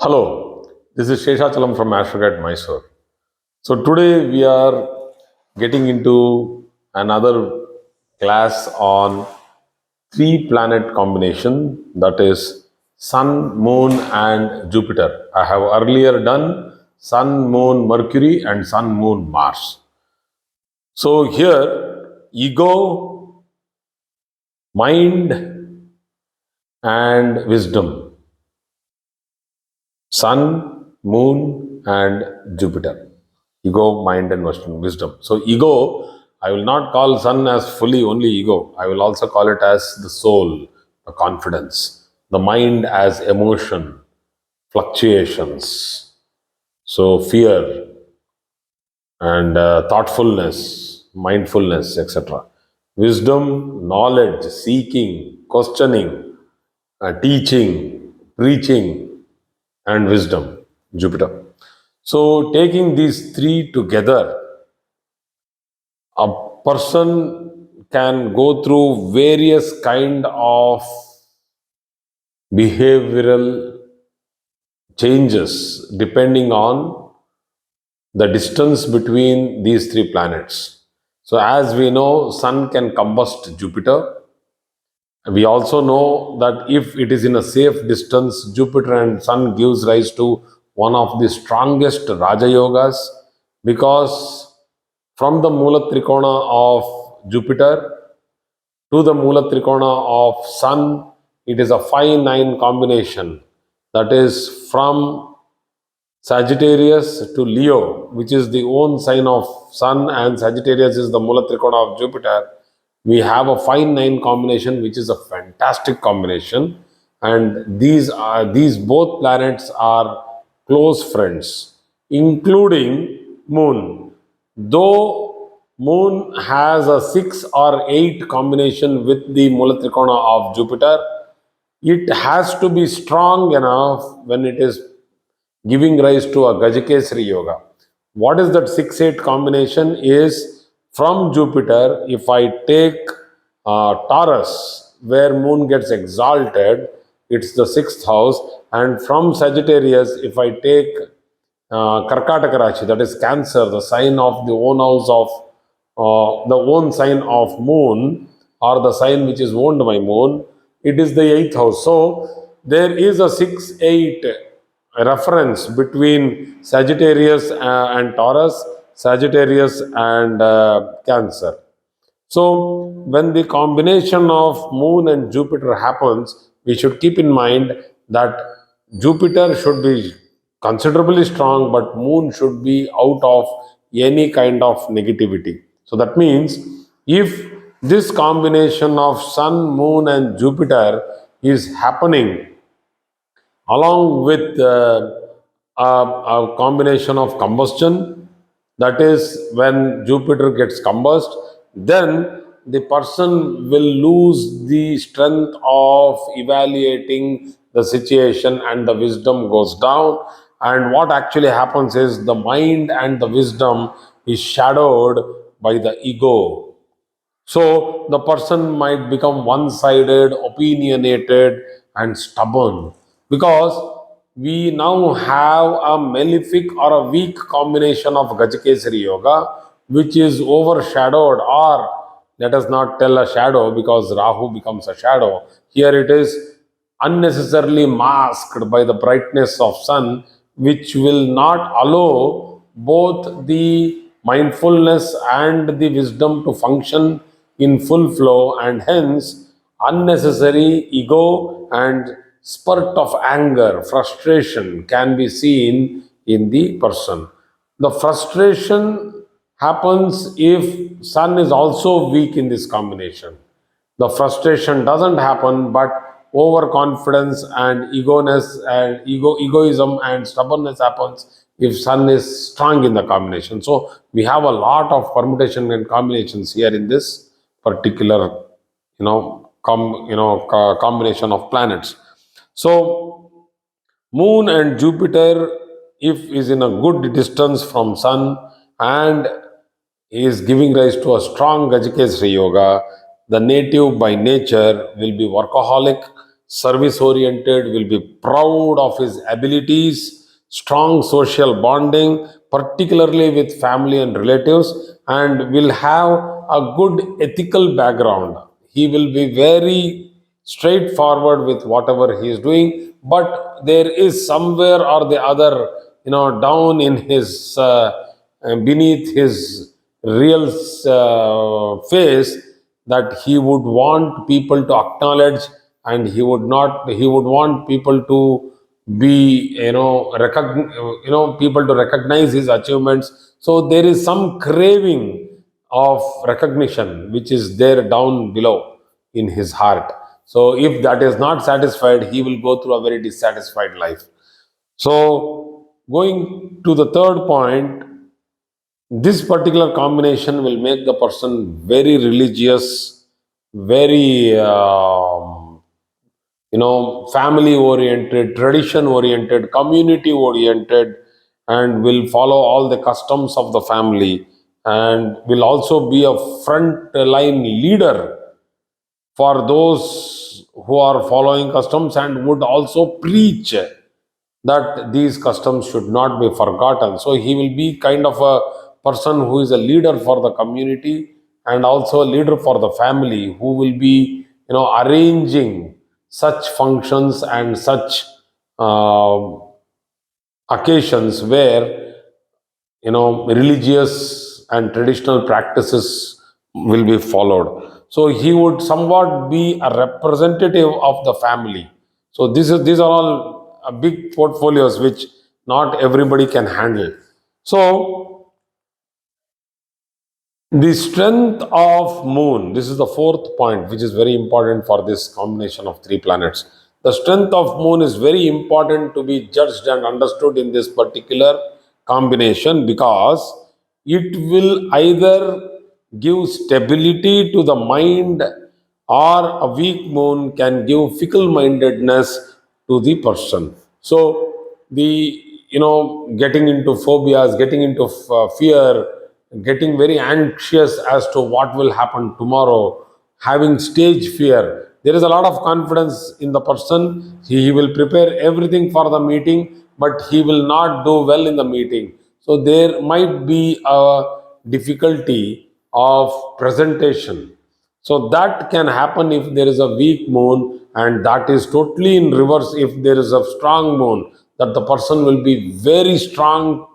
Hello, this is Sheshachalam from Astrogat Mysore. So today we are getting into another class on three planet combination, that is Sun, Moon and Jupiter. I have earlier done Sun, Moon, Mercury and Sun, Moon, Mars. So here ego, mind and wisdom. Sun, Moon, and Jupiter. Ego, mind, and wisdom. So, ego, I will not call Sun as fully only ego. I will also call it as the soul, the confidence, the mind as emotion, fluctuations. So, fear and thoughtfulness, mindfulness, etc. Wisdom, knowledge, seeking, questioning, teaching, preaching, and wisdom, Jupiter. So, taking these three together, a person can go through various kind of behavioral changes depending on the distance between these three planets. So, as we know, Sun can combust Jupiter. We also know that if it is in a safe distance, Jupiter and Sun gives rise to one of the strongest Raja Yogas, because from the Mula Trikona of Jupiter to the Mula Trikona of Sun, it is a 5-9 combination. That is from Sagittarius to Leo, which is the own sign of Sun, and Sagittarius is the Mula Trikona of Jupiter. We have a 5-9 combination, which is a fantastic combination, and these both planets are close friends, including Moon. Though Moon has a 6 or 8 combination with the Mula Trikona of Jupiter, it has to be strong enough when it is giving rise to a Gajakesari Yoga. What is that 6-8 combination? Is from Jupiter, if I take Taurus, where Moon gets exalted, it's the 6th house, and from Sagittarius, if I take Karkataka Rashi, that is Cancer, the sign of the own house of the own sign of Moon, or the sign which is owned by Moon, it is the 8th house. So there is a 6-8 reference between Sagittarius and Taurus, Sagittarius and Cancer. So, when the combination of Moon and Jupiter happens, we should keep in mind that Jupiter should be considerably strong, but Moon should be out of any kind of negativity. So, that means if this combination of Sun, Moon, and Jupiter is happening along with a combination of combustion, that is when Jupiter gets combust, then the person will lose the strength of evaluating the situation and the wisdom goes down. And what actually happens is the mind and the wisdom is shadowed by the ego. So the person might become one sided, opinionated, and stubborn, because we now have a malefic or a weak combination of Gajakesari Yoga, which is overshadowed, or let us not tell a shadow because Rahu becomes a shadow. Here it is unnecessarily masked by the brightness of Sun, which will not allow both the mindfulness and the wisdom to function in full flow, and hence unnecessary ego and spurt of anger, frustration can be seen in the person. The frustration happens if Sun is also weak in this combination. The frustration doesn't happen, but overconfidence and egoism and stubbornness happens if Sun is strong in the combination. So we have a lot of permutation and combinations here in this particular combination of planets. So Moon and Jupiter, if is in a good distance from Sun and is giving rise to a strong Gajakesari Yoga, the native by nature will be workaholic, service oriented, will be proud of his abilities, strong social bonding, particularly with family and relatives, and will have a good ethical background. He will be very straightforward with whatever he is doing, but there is somewhere or the other, down in his beneath his real face, that he would want people to acknowledge, and he would want people to be, people to recognize his achievements. So there is some craving of recognition which is there down below in his heart. So if that is not satisfied, he will go through a very dissatisfied life. So going to the third point, this particular combination will make the person very religious, very family oriented, tradition oriented, community oriented, and will follow all the customs of the family, and will also be a front line leader for those who are following customs, and would also preach that these customs should not be forgotten. So he will be kind of a person who is a leader for the community and also a leader for the family, who will be, arranging such functions and such uh, occasions where, religious and traditional practices will be followed. So he would somewhat be a representative of the family. So these are all big portfolios which not everybody can handle. So the strength of moon, this is the fourth point, which is very important for this combination of three planets. The strength of moon is very important to be judged and understood in this particular combination, because it will either give stability to the mind, or a weak moon can give fickle mindedness to the person. So the, getting into phobias, getting into fear, getting very anxious as to what will happen tomorrow, having stage fear. There is a lot of confidence in the person. He will prepare everything for the meeting, but he will not do well in the meeting. So there might be a difficulty of presentation. So that can happen if there is a weak moon, and that is totally in reverse if there is a strong moon, that the person will be very strong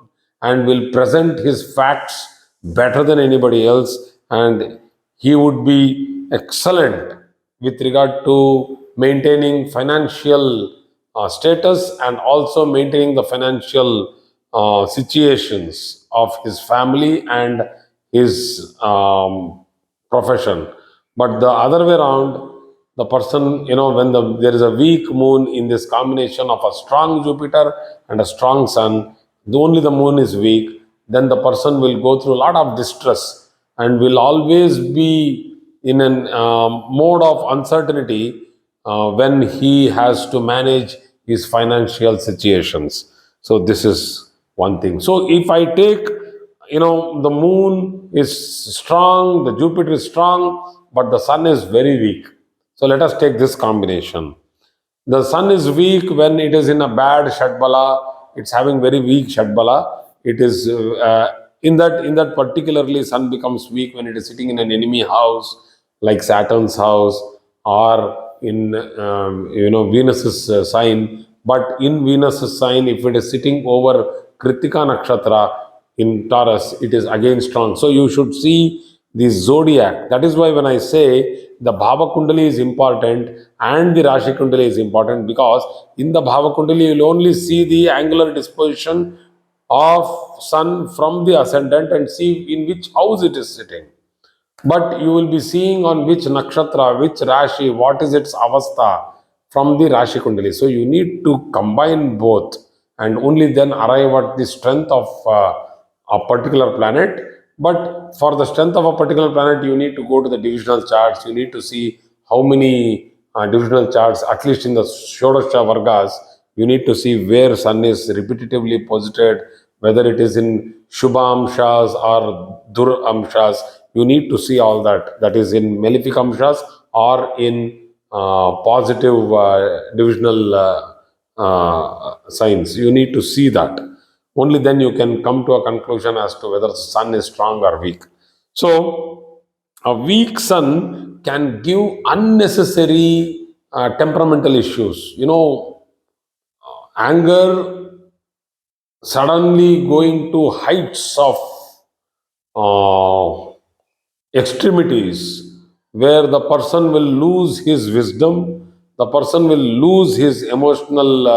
and will present his facts better than anybody else, and he would be excellent with regard to maintaining financial status, and also maintaining the financial situations of his family and his profession. But the other way around, the person, when there is a weak moon in this combination of a strong Jupiter and a strong Sun, only the moon is weak, then the person will go through a lot of distress and will always be in an mode of uncertainty when he has to manage his financial situations. So this is one thing. So if I take, the moon is strong, the Jupiter is strong, but the sun is very weak. So let us take this combination. The sun is weak when it is in a bad Shadbala. It's having very weak Shadbala. It is in that particularly sun becomes weak when it is sitting in an enemy house like Saturn's house, or in Venus's sign. But in Venus's sign, if it is sitting over Kritika Nakshatra in Taurus, it is again strong. So you should see the zodiac. That is why when I say the Bhava Kundali is important and the Rashi Kundali is important, because in the Bhava Kundali you will only see the angular disposition of sun from the ascendant and see in which house it is sitting. But you will be seeing on which nakshatra, which Rashi, what is its avastha from the Rashi Kundali. So you need to combine both and only then arrive at the strength of a particular planet. But for the strength of a particular planet, you need to go to the divisional charts. You need to see how many divisional charts, at least in the Shodasha Vargas, you need to see where Sun is repetitively posited, whether it is in Shubha Amshas or Dur Amshas. You need to see all that. That is in Malefic Amshas or in positive divisional signs. You need to see that. Only then you can come to a conclusion as to whether the sun is strong or weak. So, a weak sun can give unnecessary temperamental issues. Anger suddenly going to heights of uh, extremities where the person will lose his wisdom, the person will lose his emotional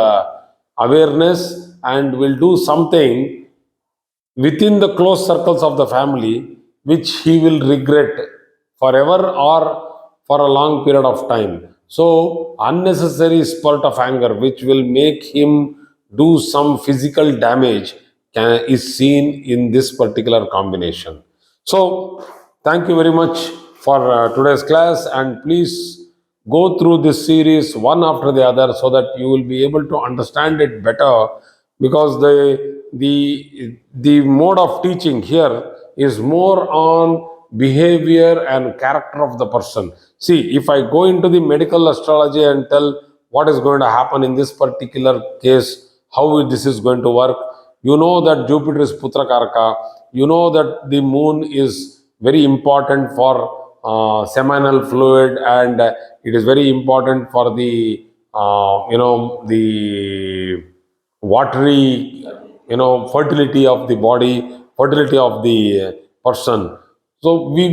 awareness, and will do something within the close circles of the family which he will regret forever or for a long period of time. So, unnecessary spurt of anger which will make him do some physical damage is seen in this particular combination. So, thank you very much for today's class, and please go through this series one after the other so that you will be able to understand it better, because the mode of teaching here is more on behavior and character of the person. See, if I go into the medical astrology and tell what is going to happen in this particular case, how this is going to work, you know that Jupiter is Putra Karaka, you know that the moon is very important for seminal fluid, and it is very important for the the watery fertility of the body, fertility of the person. So we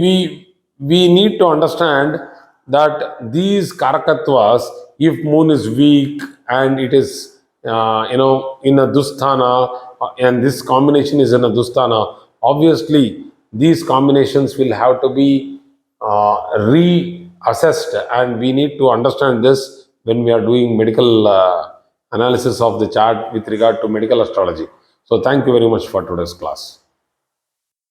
need to understand that these karakatvas, if moon is weak and it is in a dusthana, and this combination is in a dusthana, obviously these combinations will have to be reassessed, and we need to understand this when we are doing medical analysis of the chart with regard to medical astrology. So thank you very much for today's class.